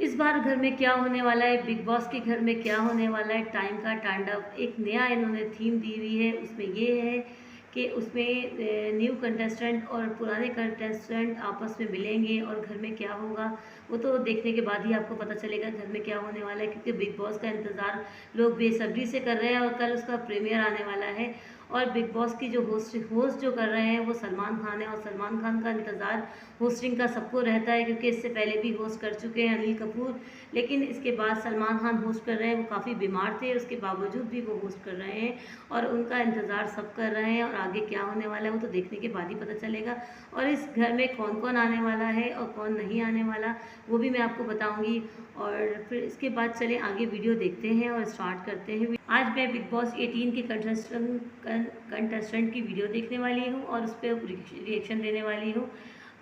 इस बार घर में क्या होने वाला है, बिग बॉस के घर में क्या होने वाला है, टाइम का तांडव। एक नया इन्होंने थीम दी हुई है। उसमें ये है कि उसमें न्यू कंटेस्टेंट और पुराने कंटेस्टेंट आपस में मिलेंगे और घर में क्या होगा वो तो देखने के बाद ही आपको पता चलेगा घर में क्या होने वाला है, क्योंकि बिग बॉस का इंतज़ार लोग बेसब्री से कर रहे हैं और कल उसका प्रीमियर आने वाला है। और बिग बॉस की जो होस्ट जो कर रहे हैं वो सलमान खान है, और सलमान खान का इंतज़ार होस्टिंग का सबको रहता है, क्योंकि इससे पहले भी होस्ट कर चुके हैं अनिल कपूर। लेकिन इसके बाद सलमान खान होस्ट कर रहे हैं। वो काफ़ी बीमार थे, उसके बावजूद भी वो होस्ट कर रहे हैं और उनका इंतज़ार सब कर रहे हैं। और आगे क्या होने वाला है वो तो देखने के बाद ही पता चलेगा। और इस घर में कौन कौन आने वाला है और कौन नहीं आने वाला वो भी मैं आपको बताऊँगी। और फिर इसके बाद चले आगे वीडियो देखते हैं और स्टार्ट करते हैं। आज मैं बिग बॉस 18 के कंटेस्टेंट की वीडियो देखने वाली हूँ और उस पर रिएक्शन देने वाली हूँ।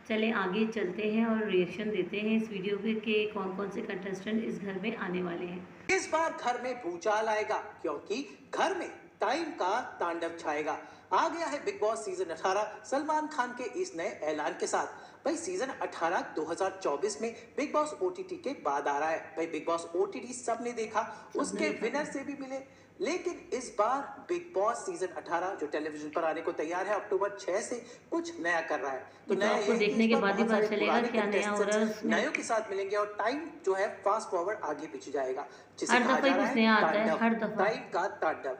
चलें आगे चलते हैं और रिएक्शन देते हैं इस वीडियो पे कि कौन कौन से कंटेस्टेंट इस घर में आने वाले हैं। इस बार घर में भूचाल आएगा क्योंकि घर में टाइम का तांडव छाएगा। आ गया है big boss season 18 Salman Khan के इस नए ऐलान के साथ। भाई सीजन 18 2024 में बिग बॉस ओटीटी के बाद आ रहा है। भाई बिग बॉस ओटीटी सबने देखा, उसके विनर से भी मिले। लेकिन इस बार बिग बॉस सीजन 18 जो टेलीविजन पर आने को तैयार है अक्टूबर 6 से कुछ नया कर रहा है। तो नया आपको ये देखने के इस बार बाद ही बहुत पता सारे चलेगा पुराने क्या नया हो रहा है कंटेस्टेंट्स उसमें। नयों के साथ मिलेंगे और टाइम जो है फास्ट फॉरवर्ड आगे पीछे जाएगा, जिसे हर कहा दफ़ा जा ही रहा कुछ है नया आता है, तांडव। हर दफ़ा। टाइम का तांडव।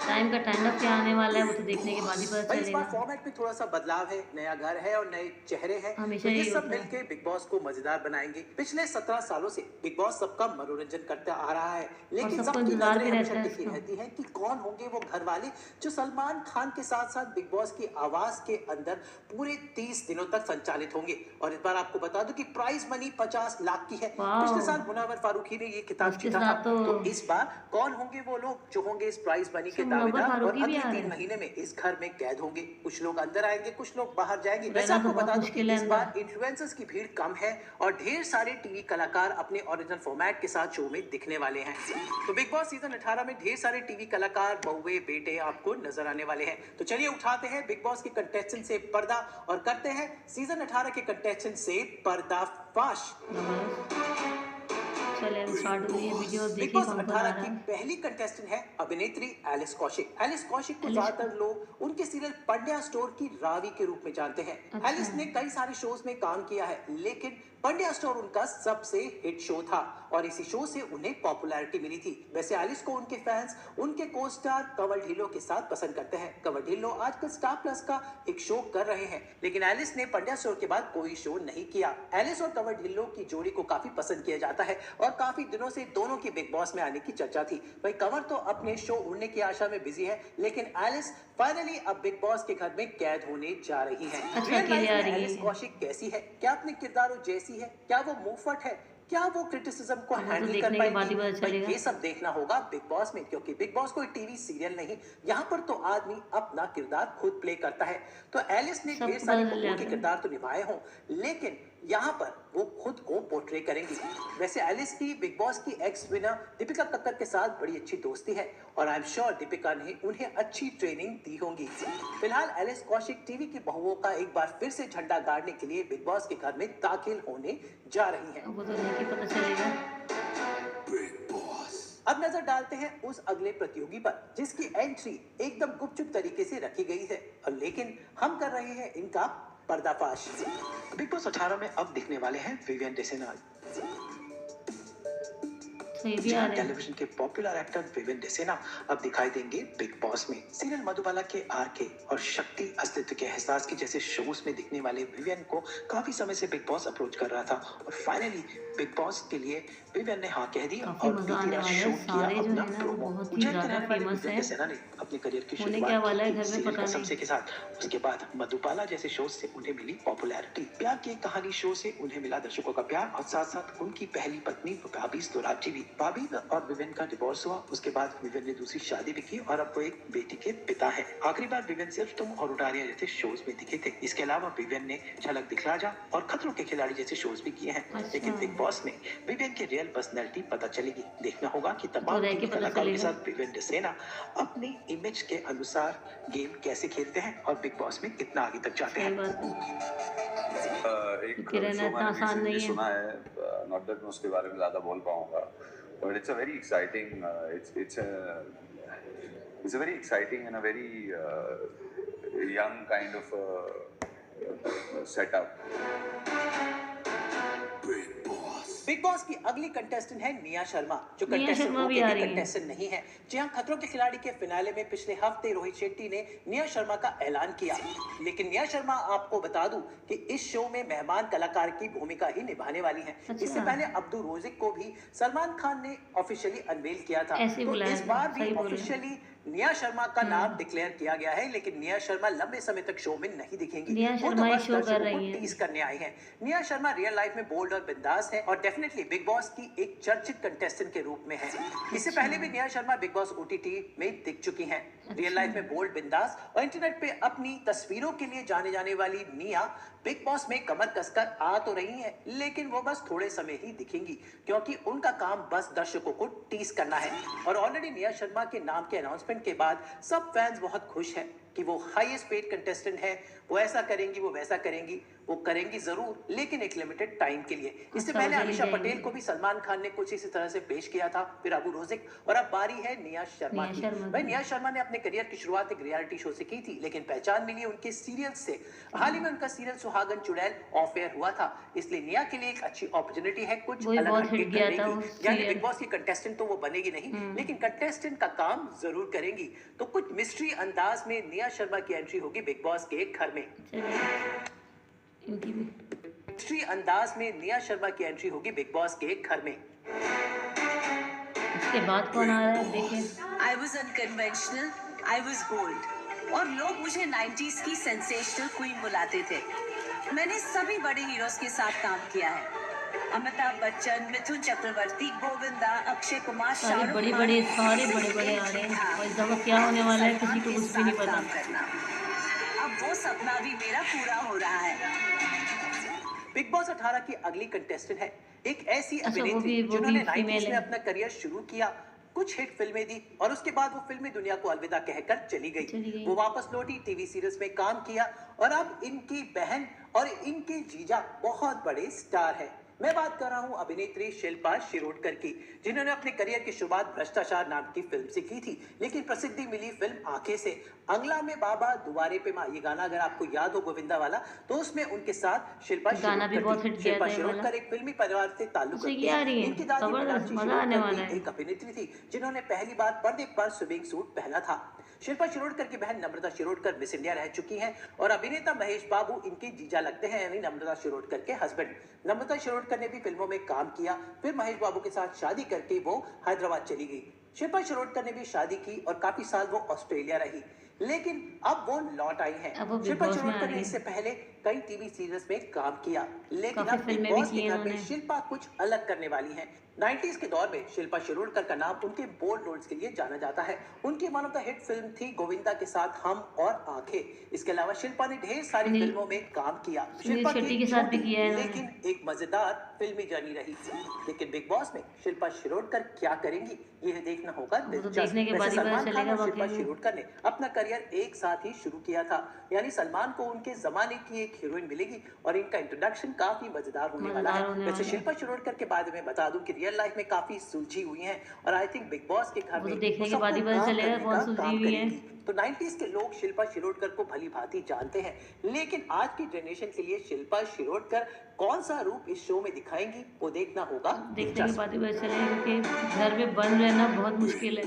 टाइम का टाइम क्या आने वाला है वो तो देखने के बाद ही पता भाई इस बार चलेगा। फॉर्मेट में थोड़ा सा बदलाव है, नया घर है और नए चेहरे हैं। हमेशा तो ये यही सब होता है। मिलके बिग बॉस को मजेदार बनाएंगे। पिछले 17 सालों से बिग बॉस सबका मनोरंजन करता आ रहा है, और लेकिन सबको सबकी इंतज़ार नजरें भी हमेशा रहता है टिकी इसका। रहती हैं कि कौन होंगे वो घर वाले जो सलमान खान के साथ साथ बिग बॉस की आवाज के अंदर पूरे 30 दिनों तक संचालित होंगे। और इस बार आपको बता दूं कि प्राइज मनी 50 लाख की है। पिछले वाह। साल मुनव्वर फारूकी ने ये खिताब उसके जीता था। साथ तो तो इस बार कौन होंगे वो लोग जो होंगे इस प्राइज मनी के अच्छा मुनव्वर दावेदार और फारूकी भी अगले आ रहे 3 हैं। महीने में इस घर में कैद होंगे। कुछ लोग अंदर आएंगे, कुछ लोग बाहर जाएंगे। वैसे रहना तो आपको बहुत बता दूं कि मुश्किल है इस अंदर। बार इन्फ्लुएंसर्स की भीड़ कम है और ढेर सारे टीवी कलाकार अपने ओरिजिनल फॉर्मेट के साथ शो में दिखने वाले हैं। तो बिग बॉस सीजन 18 में ढेर सारे टीवी कलाकार, बहुए, बेटे आपको नजर आने वाले हैं। तो चलिए उठाते हैं बिग बॉस के कंटेस्टेंट से पर्दा और करते हैं सीजन 18 के कंटेस्टेंट से पर्दाफाश। चले अब स्टार्ट हुई है वीडियो, बिग देखिए बॉस कौन कौन 18 आ रहा की है। पहली कंटेस्टेंट है अभिनेत्री एलिस कौशिक। एलिस कौशिक को एलिश को। ज्यादातर लोग उनके सीरियल पंड्या स्टोर की रावी के रूप में जानते हैं। अच्छा। एलिस ने कई सारे शोज में काम किया है, लेकिन पंड्या स्टोर उनका सबसे हिट शो था और इसी शो से उन्हें पॉपुलैरिटी मिली थी। वैसे एलिस को उनके फैंस उनके को स्टार कंवर ढिल्लों के साथ पसंद करते हैं। कंवर ढिल्लों आजकल स्टार प्लस का एक शो कर रहे हैं, लेकिन एलिस ने पंड्या स्टोर के बाद कोई शो नहीं किया। एलिस और कंवर ढिल्लों की जोड़ी को काफी पसंद किया जाता है और काफी दिनों से दोनों की बिग बॉस में आने की चर्चा थी। भाई कंवर तो अपने शो उड़ने की आशा में बिजी है, लेकिन एलिस फाइनली अब बिग बॉस के घर में कैद होने जा रही है। अच्छा रियल अकेले लाइफ आ में रही एलिस है। कौशिक कैसी है? क्या अपने किरदारों जैसी है? क्या वो मुंहफट है? क्या वो क्रिटिसिज्म को अब वो तो हैंडल कर देखने के बाद पाएगी? ही पता भाई चलेगा। ये सब देखना होगा बिग बॉस में, क्योंकि बिग बॉस कोई टीवी सीरियल नहीं, यहाँ पर तो आदमी अपना किरदार खुद प्ले करता है। तो एलिस ने ढेर सबको सारी पता चल बहुओं के जाता है। किरदार तो निभाए हों, लेकिन यहाँ पर वो खुद को पोर्ट्रे करेंगी। वैसे एलिस की बिग बॉस की एक्स विनर दीपिका कक्कर के साथ बड़ी अच्छी दोस्ती है और आई एम श्योर दीपिका ने उन्हें अच्छी ट्रेनिंग दी होगी। फिलहाल एलिस कौशिक टीवी की बहुओं का एक बार फिर से झंडा गाड़ने के लिए बिग बॉस के घर में दाखिल होने जा रही हैं। अब वो तो देख के पता चलेगा। अब नजर डालते हैं उस अगले प्रतियोगी पर जिसकी एंट्री एकदम गुपचुप तरीके से रखी गई है, और लेकिन हम कर रहे हैं इनका पर्दाफाश। बिग बॉस 18 में अब दिखने वाले हैं विवियन डेसेना। तो ये भी जी आ हाँ, रहे हैं। टेलीविजन के पॉपुलर एक्टर विवियन डेसेना अब दिखाई देंगे बिग बॉस में। सीरियल मधुबाला के आरके और शक्ति अस्तित्व के एहसास की जैसे शोज में दिखने वाले विवियन को काफी समय से बिग बॉस अप्रोच कर रहा था और फाइनली बिग बॉस के लिए विवियन ने हाँ कह दी काफी और मजा बीती आने रात वाला है। शूट किया सारे जो अपना है ना वो प्रोमो। बहुत ही उज्जैन के ज्यादा रहने वाले फेमस विवियन है। डेसेना ने अपने करियर की होने क्या शुरुआत वाला है की थी घर में सीरियल पता नहीं। कसम से के साथ। उसके बाद मधुबाला जैसे शो से उन्हें मिली पॉपुलैरिटी। प्यार की एक कहानी शो से उन्हें मिला दर्शकों का प्यार और साथ साथ उनकी पहली पत्नी भाभी दोराबजी भी। भाभी और विवियन का डिवोर्स हुआ, उसके बाद विवियन ने दूसरी शादी भी की और अब वो एक बेटी के पिता है। आखिरी बार विवियन सिर्फ तुम और उडारिया जैसे शोज में दिखे थे। इसके अलावा विवियन ने झलक दिखला जा और खतरों के खिलाड़ी जैसे शोज भी किए हैं। अच्छा। लेकिन बिग बॉस में विवियन की रियल पर्सनैलिटी पता चलेगी। देखना होगा कि तो तमाम रह के टीवी पता कलाकारों के चलेगा। साथ विवियन डेसेना अपनी इमेज के अनुसार गेम कैसे खेलते हैं और बिग बॉस में कितना आगे तक जाते सही हैं। बात है। क्योंकि एक रहना शो इतना मैंने आसान रिसेंटली नहीं है। सुना है, नॉट दैट मैं उसके बारे में ज़्यादा बोल पाऊंगा, but it's a very exciting, it's a very exciting and a very young kind of setup. Big boss की अगली कंटेस्टेंट है निया शर्मा, जो निया कंटेस्टेंट शर्मा भी होके आ भी रही हैं। कंटेस्टेंट नहीं है। जी हाँ, खतरों के खिलाड़ी के फिनाले में पिछले हफ्ते रोहित शेट्टी ने निया शर्मा का ऐलान किया। लेकिन निया शर्मा, आपको बता दूं कि इस शो में मेहमान कलाकार की भूमिका ही निभाने वाली हैं। इससे अच्छा, पहले अब्दुल रोजिक को भी सलमान खान ने ऑफिशियली अनवेल किया था। ऐसे ही तो बुलाया इस था, बार भी सही बोल रहे हैं। ऑफिशियली निया शर्मा का नाम हुँ, डिक्लेयर किया गया है, लेकिन निया शर्मा लंबे समय तक शो में नहीं दिखेंगी। निया वो तो शर्मा एक बस शो कर दर्शकों को रही हैं। टीज करने आए हैं। निया शर्मा रियल लाइफ में बोल्ड और बिंदास है और डेफिनेटली बिग बॉस की एक चर्चित कंटेस्टेंट के रूप में है। इससे अच्छा, पहले भी Nia Sharma big boss OTT में दिख चुकी हैं। रियल अच्छा, लाइफ में बोल्ड, बिंदास और इंटरनेट पे अपनी तस्वीरों के लिए जाने जाने वाली निया बिग बॉस में कमर कसकर आ तो रही हैं, लेकिन वो बस थोड़े समय ही दिखेंगी, क्योंकि उनका काम बस दर्शकों को टीज करना है। और ऑलरेडी निया शर्मा के नाम के अनाउंसमेंट के बाद सब फैंस बहुत खुश हैं कि वो हाईएस्ट पेड कंटेस्टेंट है। वो ऐसा करेंगी, वो वैसा करेंगी, वो करेंगी जरूर, लेकिन एक लिमिटेड टाइम के लिए। इससे अच्छा, वो पहले चली अमीषा जाएँगी। पटेल को भी सलमान खान ने कुछ इसी तरह से पेश किया था, फिर अबू रोजिक, और अब बारी है निया शर्मा निया की। शर्मा भाई, की। निया शर्मा ने अपने करियर की शुरुआत एक रियलिटी शो से की थी, लेकिन पहचान मिली उनके सीरियल से। हाल ही में उनका सीरियल सुहागन चुड़ैल ऑफ एयर हुआ था, इसलिए निया के लिए एक अच्छी अपॉर्चुनिटी है कुछ वो भी अलग बहुत हटके हिट गया करने था की। वो यानी सीरियल। बिग बॉस की कंटेस्टेंट तो वो बनेगी नहीं, लेकिन कंटेस्टेंट का काम जरूर करेंगी। तो कुछ मिस्ट्री अंदाज में निया शर्मा की एंट्री होगी बिग बॉस के घर में। चलिए, इनकी भी। मिस्ट्री अंदाज में निया शर्मा की एंट्री होगी बिग बॉस के घर में। इसके बाद कौन आ रहा है, अब देखिए। I was unconventional, I was bold. और लोग मुझे 90s की सेंसेशनल क्वीन बुलाते थे। मैंने सभी बड़े हीरोज के साथ काम किया है। अमिताभ बच्चन, मिथुन चक्रवर्ती, गोविंदा, अक्षय कुमार, सारे शाहरुख खान, बड़े-बड़े, सारे सबसे बड़े-बड़े आ एक रहे हैं था और इस दफ़ा क्या होने वाला है किसी सलमान को के कुछ भी नहीं साथ पता। काम करना। अब वो सपना भी मेरा पूरा हो रहा है। बिग बॉस 18 की अगली कंटेस्टेंट है एक ऐसी अच्छा, अभिनेत्री वो भी जिन्होंने फीमेल 90s में है। अपना करियर शुरू किया, कुछ हिट फिल्में दी और उसके बाद वो फिल्मी दुनिया को अलविदा कहकर चली चली गई। गई। वो वापस लौटी, टीवी सीरीज में काम किया और अब इनकी बहन और इनके जीजा बहुत बड़े स्टार हैं। मैं बात कर रहा हूं अभिनेत्री शिल्पा शिरोडकर की, जिन्होंने अपने करियर की शुरुआत भ्रष्टाचार नाम की फिल्म से की थी, लेकिन प्रसिद्धि मिली फिल्म आंखें से। अंगला में बाबा दुआरे पे माँ, ये गाना अगर आपको याद हो गोविंदा वाला, तो उसमें उनके साथ शिल्पा गाना भी बहुत हिट शिरोडकर थी। किया शिल्पा था ये वाला। शिरोडकर एक फिल्मी परिवार से ताल्लुक अच्छा, रखती ये आ हैं। रही है, इनकी दादी जबरदस्त, मीनाक्षी मज़ा आने शिरोडकर वाला भी है। एक अभिनेत्री थी जिन्होंने पहली बार पर्दे पर स्विमिंग सूट पहना था। शिल्पा शिरोडकर की बहन नम्रता शिरोडकर मिस इंडिया रह चुकी हैं और अभिनेता महेश बाबू इनके जीजा लगते हैं, यानी नम्रता शिरोडकर के हस्बैंड। नम्रता शिरोडकर ने भी फिल्मों में काम किया, फिर महेश बाबू के साथ शादी करके वो हैदराबाद चली गई। शिल्पा शिरोडकर ने भी शादी की और काफी साल वो ऑस्ट्रेलिया रही, लेकिन अब वो लौट आई हैं। अब वो बिग शिल्पा बॉस में आ शिरोडकर रही ने हैं। इससे पहले कई टीवी सीरीज में काम किया, लेकिन काफ़ी अब बिग फिल्में भी बॉस की के हैं घर में इन्होंने। शिल्पा कुछ अलग करने वाली हैं। 90s के दौर में शिल्पा शिरोडकर का नाम उनके बोल्ड रोल्स के लिए जाना जाता है। उनकी one of the hit film थी गोविंदा के साथ हम और आंखें। इसके अलावा शिल्पा ने ढेर सारी सुनील- फिल्मों में काम किया। सुनील शिल्पा शेट्टी की के साथ भी छोटी किया है इन्होंने। लेकिन एक मजेदार फिल्मी जर्नी रही। लेकिन बिग बॉस में शिल्पा शिरोडकर क्या करेंगी, ये देखना होगा वो तो दिलचस्प। देखने के वैसे बाद ही पता सलमान खान चलेगा और शिल्पा वाकई में। शिरोडकर ने अपना करियर एक साथ ही शुरू किया था, यानी सलमान को उनके जमाने की एक हीरोइन मिलेगी और इनका इंट्रोडक्शन काफी मजेदार होने वाला मजेदार है। होने वैसे वाला है। शिल्पा शिरोडकर के बारे में बता दूं कि रियल लाइफ में काफी सुलझी हुई हैं और आई थिंक बिग बॉस के घर वो तो में देखने वो के बाद ही सबको पता काम चलेगा करने कौन का सुलझी काम हुई है। करेंगी। तो 90s के लोग शिल्पा शिरोडकर को भली भांति जानते हैं, लेकिन आज की जनरेशन के लिए शिल्पा शिरोडकर कौन सा रूप इस शो में दिखाएंगी, वो देखना होगा देखने के दिलचस्प। बाद ही पता चलेगा, क्योंकि घर में बंद रहना बहुत मुश्किल है।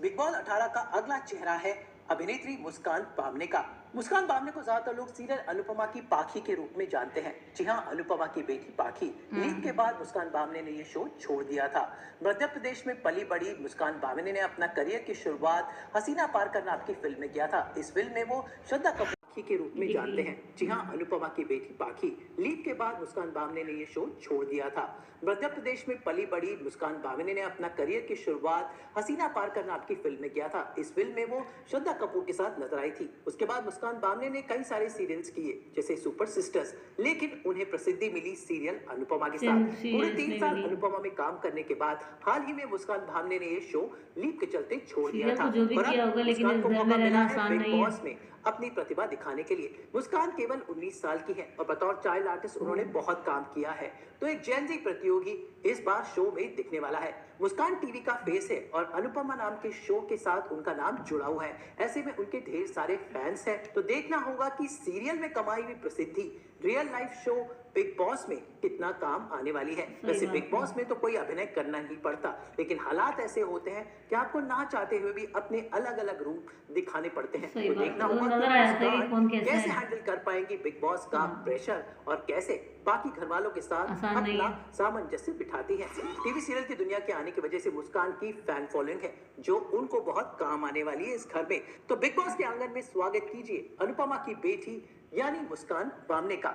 बिग बॉस 18 का अगला चेहरा है अभिनेत्री मुस्कान बामने का। मुस्कान बामने को ज्यादातर लोग सीरियल अनुपमा की पाखी के रूप में जानते हैं। जी हाँ, अनुपमा की बेटी पाखी। लीक के बाद मुस्कान बामने ने ये शो छोड़ दिया था। मध्य प्रदेश में पली बड़ी मुस्कान बामने ने अपना करियर की शुरुआत हसीना पार करना आपकी फिल्म में किया था। इस फिल्म में वो श्रद्धा कपूर के रूप में जानते हैं। जी हाँ, अनुपमा की बेटी पाखी। लीक के बाद मुस्कान बामने ने ये शो छोड़ दिया था। मध्य प्रदेश में पली बड़ी मुस्कान बामने ने अपना करियर की शुरुआत हसीना पार करना आपकी फिल्म में किया था। इस फिल्म में वो श्रद्धा कपूर के साथ नजर आई थी। उसके बाद मुस्कान बामने ने कई सारे सीरियल्स किए, जैसे सुपर सिस्टर्स, लेकिन उन्हें प्रसिद्धि मिली सीरियल अनुपमा के साथ। पूरे 3 साल अनुपमा में काम करने के बाद हाल ही में मुस्कान बामने ने ये शो लीक के चलते छोड़ दिया सीरियल था। को जो भी और अब किया होगा, लेकिन मुस्कान इस को घर मौका में रहना मिला है आसान बिग नहीं है। बॉस में अपनी प्रतिभा दिखाने के लिए। मुस्कान केवल 19 साल की है और बतौर चाइल्ड आर्टिस्ट उन्होंने बहुत काम किया है, तो एक जेन ज़ी प्रतियोगी इस बार शो में दिखने वाला है। मुस्कान टीवी का फेस है और अनुपमा नाम के शो के साथ उनका नाम जुड़ा हुआ है। ऐसे में उनके ढेर सारे फैंस हैं, तो देखना होगा कि सीरियल में कमाई हुई प्रसिद्धि real life show big boss में कितना काम आने वाली है। वैसे बिग बॉस में तो कोई अभिनय करना नहीं पड़ता, लेकिन हालात ऐसे होते हैं कि आपको ना चाहते हुए भी अपने अलग अलग रूप दिखाने पड़ते हैं। तो देखना होगा कि मुस्कान कैसे हैंडल कर पाएंगी बिग बॉस का प्रेशर और कैसे बाकी घर वालों के साथ अपना सामंजस्य बिठाती है। टीवी सीरियल की दुनिया के आने की वजह से मुस्कान की फैन फॉलोइंग है, जो उनको बहुत काम आने वाली है इस घर में। तो बिग बॉस के आंगन में स्वागत कीजिए अनुपमा की बेटी यानी मुस्कान बामने का।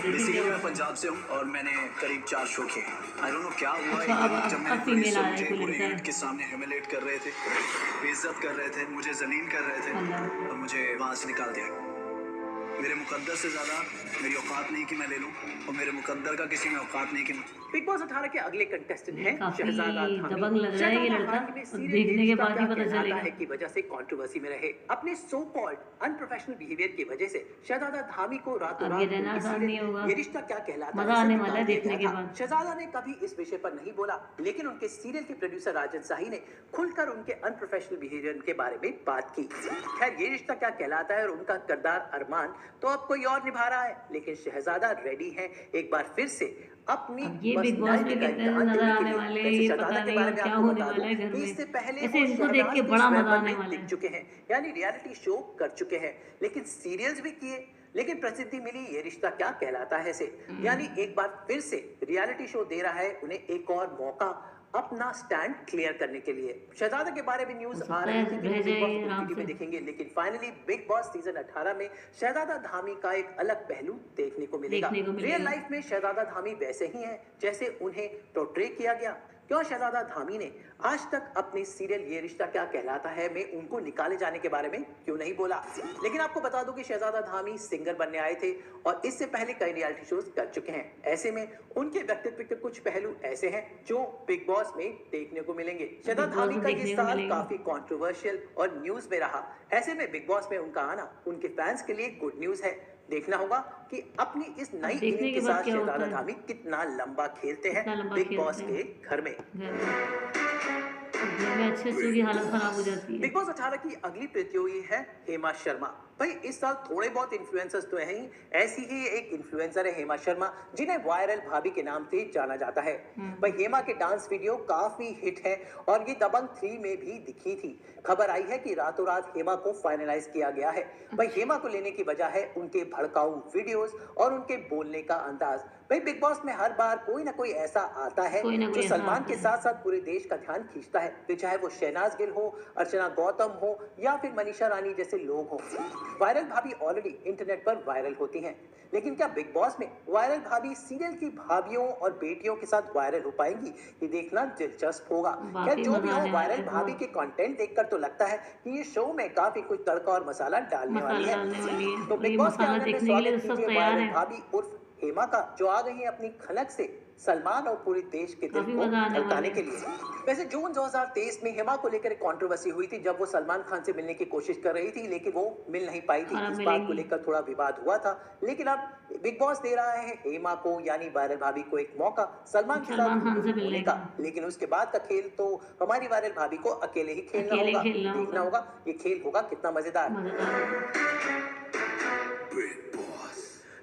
बेसिकली मैं पंजाब से हूँ और मैंने करीब 4 शो किए। आई डोंट नो क्या हुआ जब मैंने मुझे पूरे यूनिट के सामने ह्यूमिलेट कर रहे थे, बेइज्जत कर रहे थे, मुझे जलील कर रहे थे और मुझे वहाँ से निकाल दिया। मेरे मुकद्दर से ज्यादा मेरी औकात नहीं कि मैं ले लूं और मेरे मुकद्दर का किसी में औकात नहीं कि बिग बॉस 18 के अगले कंटेस्टेंट हैं शहजादा दबंग लग रहा है ये लड़का, देखने के बाद ही पता चलेगा है की वजह से कंट्रोवर्सी में रहे। अपने सो कॉल्ड अनप्रोफेशनल बिहेवियर की वजह से शहजादा धामी को रातों रात ये रिश्ता क्या कहलाता है मजा आने वाला है देखने के बाद। शहजादा ने कभी इस विषय पर नहीं बोला, लेकिन उनके सीरियल के प्रोड्यूसर राजन शाही ने खुलकर उनके अनप्रोफेशनल बिहेवियर के बारे में बात की। खैर ये रिश्ता क्या कहलाता है और उनका किरदार अरमान तो अब कोई और निभा रहा है, लेकिन शहजादा रेडी है एक बार फिर से अपनी ये बिग बॉस में कितने नजर आने वाले हैं ये पता नहीं और क्या होने वाला है घर में। इससे पहले ऐसे इनको देख के बड़ा मजा आने वाला है। चुके हैं, यानी रियलिटी शो कर चुके हैं, लेकिन सीरियल्स भी किए, लेकिन प्रसिद्धि मिली ये रिश्ता क्या कहलाता है से। यानी एक बार फिर से रियलिटी शो दे रहा है उन्हें एक और मौका अपना स्टैंड क्लियर करने के लिए। शहजादा के बारे में न्यूज आ रही थी कि बिग बॉस OTT में देखेंगे, लेकिन फाइनली बिग बॉस सीजन 18 में शहजादा धामी का एक अलग पहलू देखने को मिलेगा। रियल लाइफ में शहजादा धामी वैसे ही हैं जैसे उन्हें पोर्ट्रे किया गया। क्यों शहजादा धामी ने आज तक अपने सीरियल ये रिश्ता क्या कहलाता है में उनको निकाले जाने के बारे में क्यों नहीं बोला। लेकिन आपको बता दूं कि शहजादा धामी सिंगर बनने आए थे और इससे पहले कई रियलिटी शोज कर चुके हैं। ऐसे में उनके व्यक्तित्व के कुछ पहलू ऐसे हैं जो बिग बॉस में देखने को मिलेंगे। शहजादा धामी का ये साल काफी कंट्रोवर्शियल और न्यूज में रहा। ऐसे में बिग बॉस में उनका आना उनके फैंस के लिए गुड न्यूज है। देखना होगा कि अपनी इस नई इनिंग के साथ शहजादा धामी कितना लंबा खेलते हैं बिग बॉस के घर में। अच्छे की हालत खराब हो जाती है। बिग बॉस 18 की अगली प्रतियोगी है हेमा शर्मा। भाई इस साल थोड़े बहुत इन्फ्लुएंसर्स तो हैं ही, ऐसी ही एक इन्फ्लुएंसर है हेमा शर्मा जिन्हें वायरल भाभी के नाम से जाना जाता है। भाई हेमा के डांस वीडियो काफी हिट है और ये दबंग 3 में भी दिखी थी। खबर आई है कि रातों रात हेमा को फाइनलाइज किया गया है। भाई हेमा को लेने की वजह है उनके भड़काऊ वीडियोस और उनके बोलने का अंदाज। भाई बिग बॉस में हर बार कोई ना कोई ऐसा आता है जो सलमान के साथ साथ पूरे देश का ध्यान खींचता है, फिर चाहे वो शहनाज गिल हो, अर्चना गौतम हो या फिर मनीषा रानी जैसे लोग हो। वायरल भाभी ऑलरेडी इंटरनेट पर वायरल होती हैं, लेकिन क्या बिग बॉस में वायरल भाभी सीरियल की भाभियों और बेटियों के साथ वायरल हो पाएंगी, ये देखना दिलचस्प होगा। क्या जो भी हो, वायरल भाभी के कंटेंट देखकर तो लगता है कि ये शो में काफी कुछ तड़का और मसाला डालने वाली है। तो बिग बॉस के आंगन में स्वागत कीजिए वायरल भाभी उर्फ हेमा का, जो आ गई है अपनी खनक से सलमान और पूरे देश के दिल को धड़काने के लिए। वैसे जून 2023 में हेमा को लेकर एक कंट्रोवर्सी हुई थी जब वो सलमान खान से मिलने की कोशिश कर रही थी, लेकिन वो मिल नहीं पाई थी। इस बात को लेकर थोड़ा विवाद हुआ था, लेकिन अब बिग बॉस दे रहा है हेमा को यानी वायरल भाभी को एक मौका सलमान के साथ मिलने का। लेकिन उसके बाद का खेल तो हमारी वायरल भाभी को अकेले ही खेलना होगा। देखना होगा ये खेल होगा कितना मजेदार।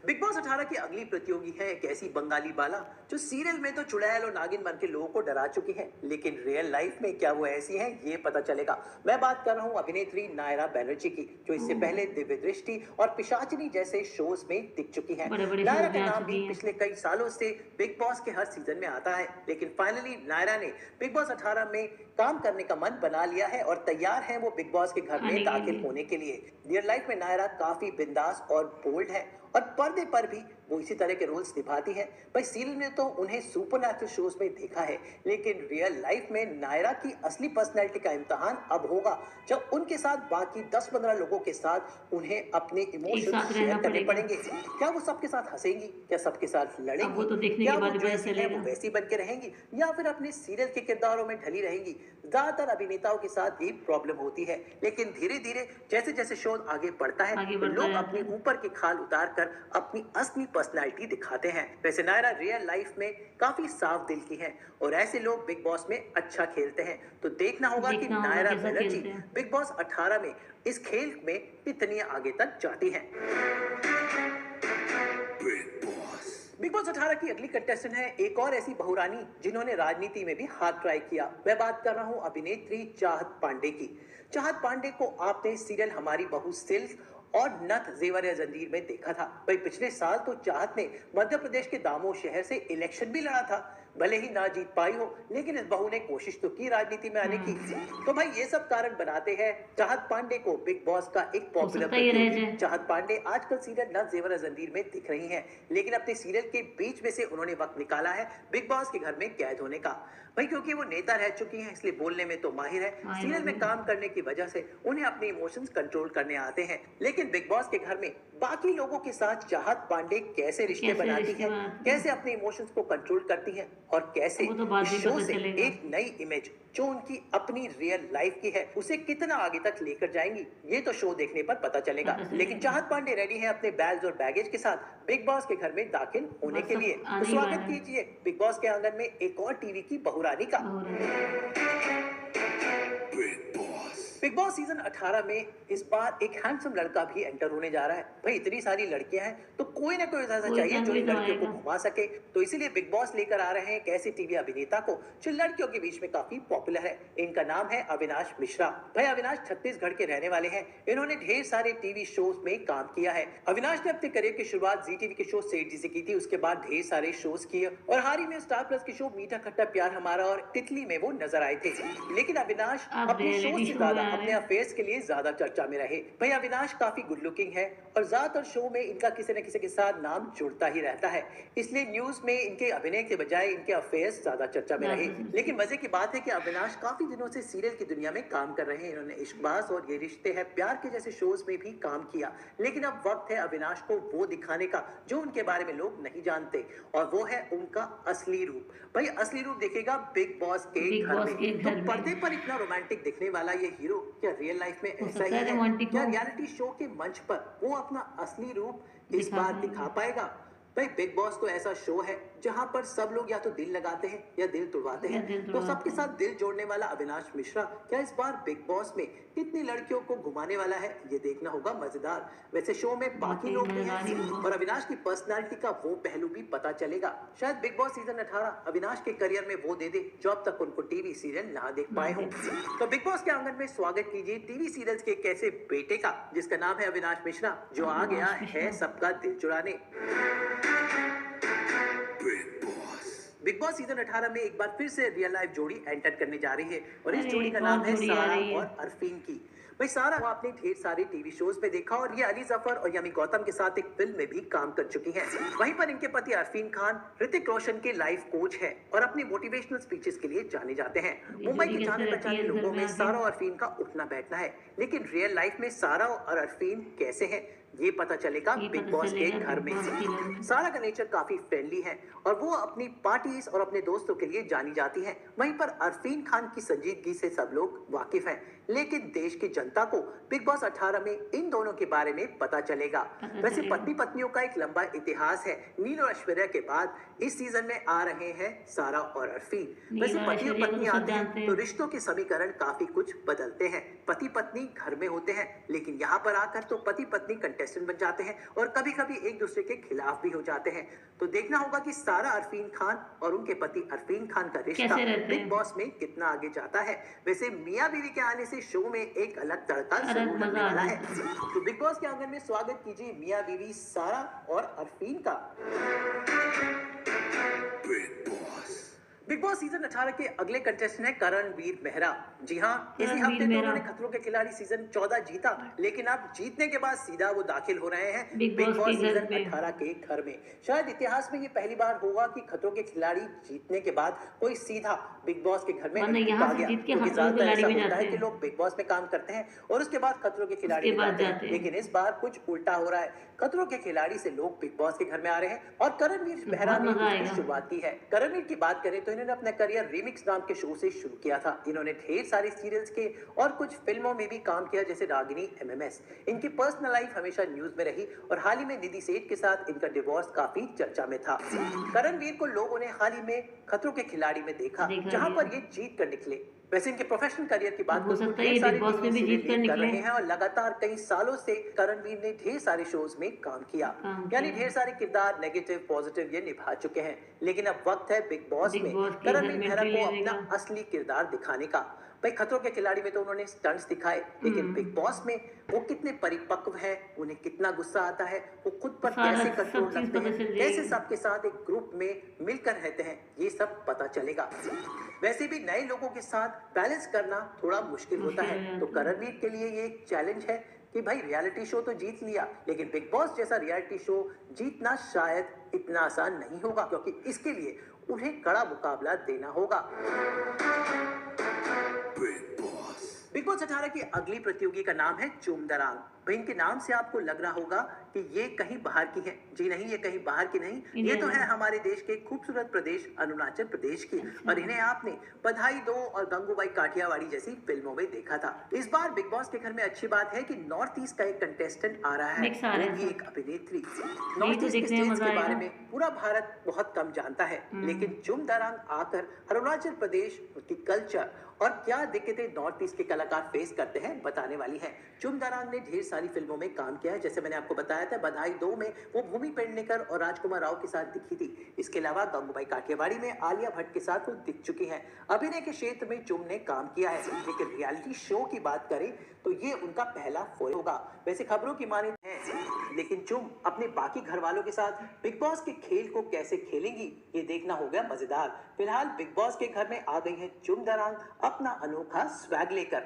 बिग बॉस 18 की अगली प्रतियोगी है एक ऐसी बंगाली बाला जो सीरियल में तो चुड़ैल और नागिन बन के लोगों को डरा चुकी है, लेकिन रियल लाइफ में क्या वो ऐसी हैं ये पता चलेगा। मैं बात कर रहा हूँ अभिनेत्री नायरा बनर्जी की, जो इससे पहले दिव्य दृष्टि और पिशाचिनी जैसे शोज में दिख चुकी हैं। नायरा का नाम भी पिछले कई सालों से बिग बॉस के हर सीजन में आता है, लेकिन फाइनली नायरा ने बिग बॉस 18 में काम करने का मन बना लिया है और तैयार है वो बिग बॉस के घर में दाखिल होने के लिए। रियल लाइफ में नायरा काफी बिंदास और बोल्ड है और पर्दे पर भी वो इसी तरह के रोल्स निभाती हैं। भाई सीरियल में तो उन्हें सुपरनैचुरल शोज में देखा है, लेकिन रियल लाइफ में नायरा की असली पर्सनैलिटी का इम्तिहान अब होगा, जब उनके साथ बाकी 10-15 लोगों के साथ उन्हें अपने इमोशंस शेयर करने पड़ेंगे। क्या वो सबके साथ हंसेंगी, क्या सबके साथ लड़ेंगी, क्या वो जैसी है वो वैसी बन के रहेंगी, या फिर अपने सीरियल के किरदारों में ढली रहेंगी। ज्यादातर अभिनेताओं के साथ ये प्रॉब्लम होती है, लेकिन धीरे धीरे जैसे जैसे शो आगे बढ़ता है तो लोग अपने ऊपर की खाल उतार कर अपनी असली पर्सनैलिटी दिखाते हैं। वैसे नायरा रियल लाइफ में काफी साफ दिल की है और ऐसे लोग बिग बॉस में अच्छा खेलते हैं। तो देखना होगा कि नायरा बनर्जी बिग बॉस 18 में इस खेल में कितनी आगे तक जाती है। बिग बॉस 18 की अगली कंटेस्टेंट है एक और ऐसी बहुरानी जिन्होंने राजनीति में भी हाथ ट्राई किया। मैं बात कर रहा हूँ अभिनेत्री चाहत पांडे की। चाहत पांडे को आपने सीरियल हमारी बहू सिल्क और नथ जेवर या जंजीर में देखा था। भाई पिछले साल तो चाहत ने मध्य प्रदेश के दामोह शहर से इलेक्शन भी लड़ा था, भले ही ना जीत पाई हो, लेकिन इस बहू ने कोशिश तो की राजनीति में आने की। तो भाई ये सब कारण बनाते हैं चाहत पांडे को बिग बॉस का एक पॉपुलर। चाहत पांडे आजकल सीरियल नथ जेवर जंजीर में दिख रही हैं, लेकिन अपने सीरियल के बीच में से उन्होंने वक्त निकाला है बिग बॉस के घर में कैद होने का। भाई क्योंकि वो नेता रह चुकी हैं, इसलिए बोलने में तो माहिर है। सीरियल में काम करने की वजह से उन्हें अपने इमोशंस कंट्रोल करने आते हैं। लेकिन बिग बॉस के घर में बाकी लोगों के साथ चाहत पांडे कैसे रिश्ते बनाती है, कैसे अपने इमोशंस को कंट्रोल करती है और कैसे इस शो से एक नई इमेज जो उनकी अपनी रियल लाइफ की है उसे कितना आगे तक लेकर जाएंगी, ये तो शो देखने पर पता चलेगा। लेकिन चाहत पांडे रेडी है अपने बैग्स और बैगेज के साथ बिग बॉस के घर में दाखिल होने के लिए। तो स्वागत कीजिए बिग बॉस के आंगन में एक और टीवी की बहुरानी का। बिग बॉस सीजन 18 में इस बार एक हैंडसम लड़का भी एंटर होने जा रहा है। भाई इतनी सारी लड़कियां हैं तो कोई ना कोई ऐसा चाहिए जो इन लड़कियों को घुमा सके। तो इसीलिए बिग बॉस लेकर आ रहे हैं एक ऐसे टीवी अभिनेता को जो लड़कियों के बीच में काफी पॉपुलर है। इनका नाम है अविनाश मिश्रा। भाई अविनाश छत्तीसगढ़ के रहने वाले हैं। इन्होंने ढेर सारे टीवी शोज में काम किया है। अविनाश ने अपने करियर की शुरुआत जी टीवी के शो सेठ जी से की थी। उसके बाद ढेर सारे शोज किए और हाल ही में स्टार प्लस के शो मीठा खट्टा प्यार हमारा और तितली में वो नजर आए थे। लेकिन अविनाश अपने शो से ज्यादा अपने अफेयर्स के लिए ज्यादा चर्चा में रहे। भाई अविनाश काफी गुड लुकिंग है और ज्यादातर शो में इनका किसी न किसी के साथ नाम जुड़ता ही रहता है, इसलिए न्यूज में इनके अभिनय के बजाय इनके अफेयर्स ज्यादा चर्चा में रहे। लेकिन मजे की बात है कि अविनाश काफी दिनों से सीरियल की दुनिया में काम कर रहे हैं। इन्होंने इश्कबाज और ये रिश्ते हैं प्यार के जैसे शोज में भी काम किया, लेकिन अब वक्त है अविनाश को वो दिखाने का जो उनके बारे में लोग नहीं जानते, और वो है उनका असली रूप। भाई असली रूप देखेगा बिग बॉस के घर में। तो पर्दे पर इतना रोमांटिक दिखने वाला ये हीरो क्या रियल लाइफ में ऐसा ही है? क्या रियलिटी शो के मंच पर वो अपना असली रूप इस बार दिखा पाएगा? भाई बिग बॉस तो ऐसा शो है जहां पर सब लोग या तो दिल लगाते हैं या दिल तोड़वाते हैं। तो सबके साथ दिल जोड़ने वाला अविनाश मिश्रा क्या इस बार बिग बॉस में कितनी लड़कियों को घुमाने वाला है, ये देखना होगा मजेदार। वैसे शो में बाकी लोग भी हैं और अविनाश की पर्सनालिटी का वो पहलू भी पता चलेगा। शायद बिग बॉस सीजन 18 अविनाश के करियर में वो दे दे जो अब तक उनको टीवी सीरियल ना देख पाए हों। तो बिग बॉस के आंगन में स्वागत कीजिए टीवी सीरियल्स के एक ऐसे बेटे का जिसका नाम है अविनाश मिश्रा, जो आ गया है सबका दिल चुराने। बिग बॉस सीजन 18 में एक बार फिर से रियल लाइफ जोड़ी एंटर करने जा रही है और इस जोड़ी का नाम है सारा और अरफीन की। भाई सारा को आपने ढेर सारे टीवी शोज में देखा और ये अली जफर और यमी गौतम के साथ एक फिल्म में भी काम कर चुकी हैं। वहीं पर इनके पति अरफीन खान ऋतिक रोशन के लाइफ कोच हैं और अपनी मोटिवेशनल स्पीचेस के लिए जाने जाते हैं। मुंबई के जाने पहचाने लोगों में सारा और अरफीन का उठना बैठना है, लेकिन रियल लाइफ में सारा और अरफीन कैसे हैं ये पता चलेगा बिग बॉस के घर में। सारा का नेचर काफी फ्रेंडली है और वो अपनी पार्टीज और अपने दोस्तों के लिए जानी जाती है। वहीं पर अरफीन खान की संजीदगी से सब लोग वाकिफ हैं, लेकिन देश की जनता को बिग बॉस 18 में इन दोनों के बारे में पता चलेगा। वैसे पत्नी पत्नियों का एक लंबा इतिहास है। नील और ऐश्वर्या के बाद इस सीजन में आ रहे हैं सारा और अरफीन। वैसे पति और पत्नी आते हैं तो रिश्तों के समीकरण काफी कुछ बदलते हैं। पति पत्नी घर में होते हैं, लेकिन यहाँ पर आकर तो पति पत्नी कंटेस्टेंट बन जाते हैं और कभी कभी एक दूसरे के खिलाफ भी हो जाते हैं। तो देखना होगा कि सारा अरफीन खान और उनके पति अरफीन खान का रिश्ता बिग बॉस में कितना आगे जाता है। वैसे मियां बीवी के आने से शो में एक अलग तड़का जरूर लगने वाला है। तो बिग बॉस के आंगन में स्वागत कीजिए मियां बीवी सारा और अरफीन का। बिग बिग बॉस सीजन 18 के अगले कंटेस्टेंट है करणवीर मेहरा। जी हाँ, इसी करणवीर हफ्ते तो मेहरा। उन्होंने खतरों के खिलाड़ी सीजन 14 जीता, लेकिन अब जीतने के बाद सीधा वो दाखिल हो रहे हैं बिग बिग बॉस बॉस के घर सीजन में। 18 के घर में। शायद इतिहास में ये पहली बार होगा कि खतरों के खिलाड़ी जीतने के बाद कोई सीधा बिग बॉस के घर में वरना एंट्री यहाँ पा से गया, जीत के क्योंकि खतरों के ज्यादातर खिलाड़ी ऐसा में होता जाते है कि हैं। लोग बिग बॉस में काम करते हैं और उसके बाद खतरों के खिलाड़ी उसके में बाद जाते जाते हैं, हैं। लेकिन इस बार कुछ उल्टा हो रहा है। खतरों के खिलाड़ी से लोग बिग बॉस के घर में आ रहे हैं और करणवीर तो मेहरा बहुत ने मजा इसकी आएगा। शुरुआत की है। करणवीर की बात करें तो इन्होंने अपना करियर रिमिक्स नाम के शो से शुरू किया था। इन्होंने ढेर सारे सीरियल्स के और कुछ फिल्मों में भी काम किया, जैसे रागिनी MMS। इनकी पर्सनल लाइफ हमेशा न्यूज में रही और हाल ही में निधि सेठ के साथ इनका डिवोर्स काफी चर्चा में था। करणवीर को लोगों ने हाल ही में खतरों के खिलाड़ी में देखा, जहां पर ये जीत कर निकले। वैसे इनके प्रोफेशनल करियर की बात हो करूं तो सकता है ढेर ये सारे बिग बॉस टीवी में भी सीरियल जीत कर लीड कर निकले। रहे हैं और लगातार कई सालों से करणवीर ने ढेर सारे शोज में काम किया, यानी ढेर सारे किरदार नेगेटिव पॉजिटिव ये निभा चुके हैं। लेकिन अब वक्त है बिग बॉस बिग में बॉस के घर करणवीर में मेहरा एंट्री को लेने अपना का। असली किरदार दिखाने का। भाई खतरों के खिलाड़ी में तो उन्होंने स्टंट्स दिखाए, लेकिन बिग बॉस में वो कितने परिपक्व है, उन्हें कितना गुस्सा आता है, वो खुद पर सारा कैसे सब कंट्रोल चीज रखते पता हैं, चल कैसे जाएगी। सबके साथ एक ग्रुप में मिलकर रहते हैं, ये सब पता चलेगा। वैसे भी नए लोगों के साथ बैलेंस करना थोड़ा मुश्किल होता मुश्किल हो है, जाता तो है। करणवीर के लिए ये एक चैलेंज है कि भाई रियलिटी शो तो जीत लिया, लेकिन बिग बॉस जैसा रियलिटी शो जीतना शायद इतना आसान नहीं होगा, क्योंकि इसके लिए उन्हें कड़ा मुकाबला देना होगा। बिग बॉस 18 की अगली प्रतियोगी का नाम है चुमदरांग। भाई इनके नाम से आपको लग रहा होगा कि ये कहीं बाहर की है। जी नहीं, ये कहीं बाहर की नहीं, ये तो है हमारे देश के खूबसूरत प्रदेश अरुणाचल प्रदेश की। और इन्हें आपने बधाई दो और गंगूबाई काठियावाड़ी जैसी फिल्मों में देखा था। इस बार बिग बॉस के घर में अच्छी बात है कि नॉर्थ ईस्ट का एक कंटेस्टेंट आ रहा है, मिक्स आ रहा है वो भी सब। एक अभिनेत्री। तो नॉर्थ ईस्ट के देखने में स्टेट्स मजा के बारे आएगा। में पूरा भारत बहुत कम जानता है, लेकिन चुमदरांग आकर अरुणाचल प्रदेश की कल्चर और क्या दिक्कतें नॉर्थ ईस्ट के कलाकार फेस करते हैं बताने वाली है। चुमदरांग ने ढेर सारी फिल्मों में काम किया है, जैसे मैंने आपको बताया था बधाई 2 में वो भूमि पेडनेकर और राजकुमार राव के साथ दिखी थी। इसके अलावा गंगूबाई काठियावाड़ी में आलिया भट्ट के साथ वो दिख चुकी हैं। अभिनय के क्षेत्र में चुम ने काम किया है, लेकिन रियलिटी शो की बात करें तो ये उनका पहला फोय होगा। वैसे खबरों की माने है, लेकिन चुम अपने बाकी घर वालों के साथ बिग बॉस के खेल को कैसे खेलेंगी, ये देखना हो गया मजेदार। फिलहाल बिग बॉस के घर में आ गई है चुमदरांग अपना अनोखा स्वैग लेकर।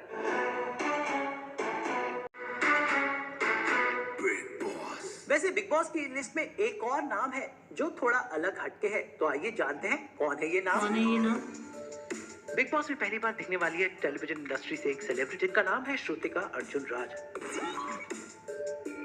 वैसे बिग बॉस की लिस्ट में एक और नाम है जो थोड़ा अलग हटके है, तो आइए जानते हैं कौन है ये नाम। कौन है ये नाम? बिग बॉस में पहली बार दिखने वाली है टेलीविजन इंडस्ट्री से एक सेलिब्रिटी, जिनका नाम है श्रुतिका अर्जुन राज।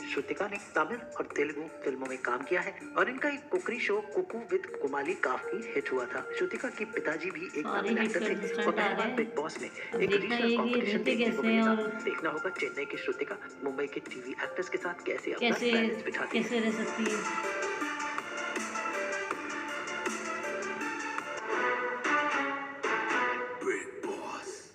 श्रुतिका ने तमिल और तेलुगु फिल्मों में काम किया है और इनका एक कुकरी शो कुकू विद कुमाली काफी हिट हुआ था। श्रुतिका के पिताजी भी एक सारे तमिल हिट एक्टर थे कंटेस्टेंट और आ पहली बार रहे हैं। बिग बॉस में अब एक देखना रीजनल ये कॉम्पिटिशन रहते देखने को कैसे मिला हैं था। और देखना होगा चेन्नई की श्रुतिका मुंबई के टीवी एक्टर्स के साथ कैसे अपना कैसे बैलेंस बिठाती है। कैसे रह सकती है।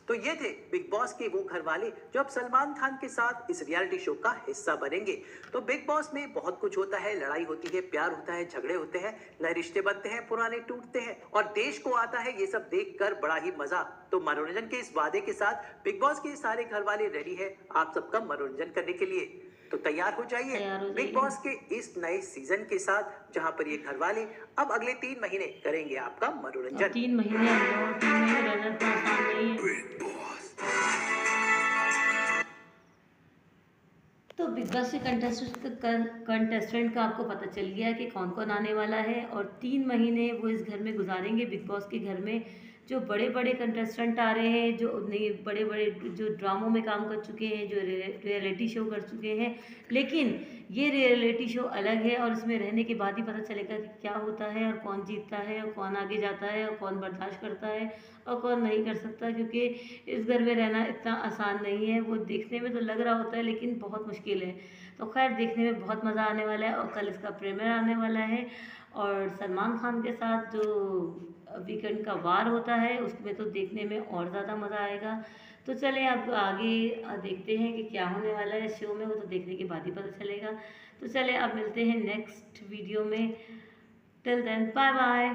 तो ये थे बिग बॉस के वो घर वाले जो अब सलमान खान के साथ इस रियलिटी शो का हिस्सा बनेंगे। तो बिग बॉस में बहुत कुछ होता है, लड़ाई होती है, प्यार होता है, झगड़े होते हैं, नए रिश्ते बनते हैं, पुराने टूटते हैं और देश को आता है ये सब देखकर बड़ा ही मजा। तो मनोरंजन के इस वादे के साथ बिग बॉस के सारे घर वाले रेडी है आप सबका मनोरंजन करने के लिए। तो तैयार हो जाइए बिग बॉस के इस नए सीजन के साथ, जहां पर ये घर वाले अब अगले 3 महीने करेंगे आपका मनोरंजन। 3 महीने और 3 महीने रहना तो आसान नहीं है। तो बिग बॉस के कंटेस्टेंट का आपको पता चल गया कि कौन कौन आने वाला है और 3 महीने वो इस घर में गुजारेंगे बिग बॉस के घर में। जो बड़े बड़े कंटेस्टेंट आ रहे हैं, जो नहीं बड़े बड़े जो ड्रामों में काम कर चुके हैं, जो रियलिटी शो कर चुके हैं, लेकिन ये रियलिटी शो अलग है और इसमें रहने के बाद ही पता चलेगा कि क्या होता है और कौन जीतता है और कौन आगे जाता है और कौन बर्दाश्त करता है और कौन नहीं कर सकता, क्योंकि इस घर में रहना इतना आसान नहीं है। वो देखने में तो लग रहा होता है लेकिन बहुत मुश्किल है। तो खैर देखने में बहुत मज़ा आने वाला है और कल इसका प्रीमियर आने वाला है और सलमान खान के साथ जो वीकेंड का वार होता है उसमें तो देखने में और ज़्यादा मज़ा आएगा। तो चलें अब आगे देखते हैं कि क्या होने वाला है इस शो में, वो तो देखने के बाद ही पता चलेगा। तो चलें अब मिलते हैं नेक्स्ट वीडियो में। Till then bye bye.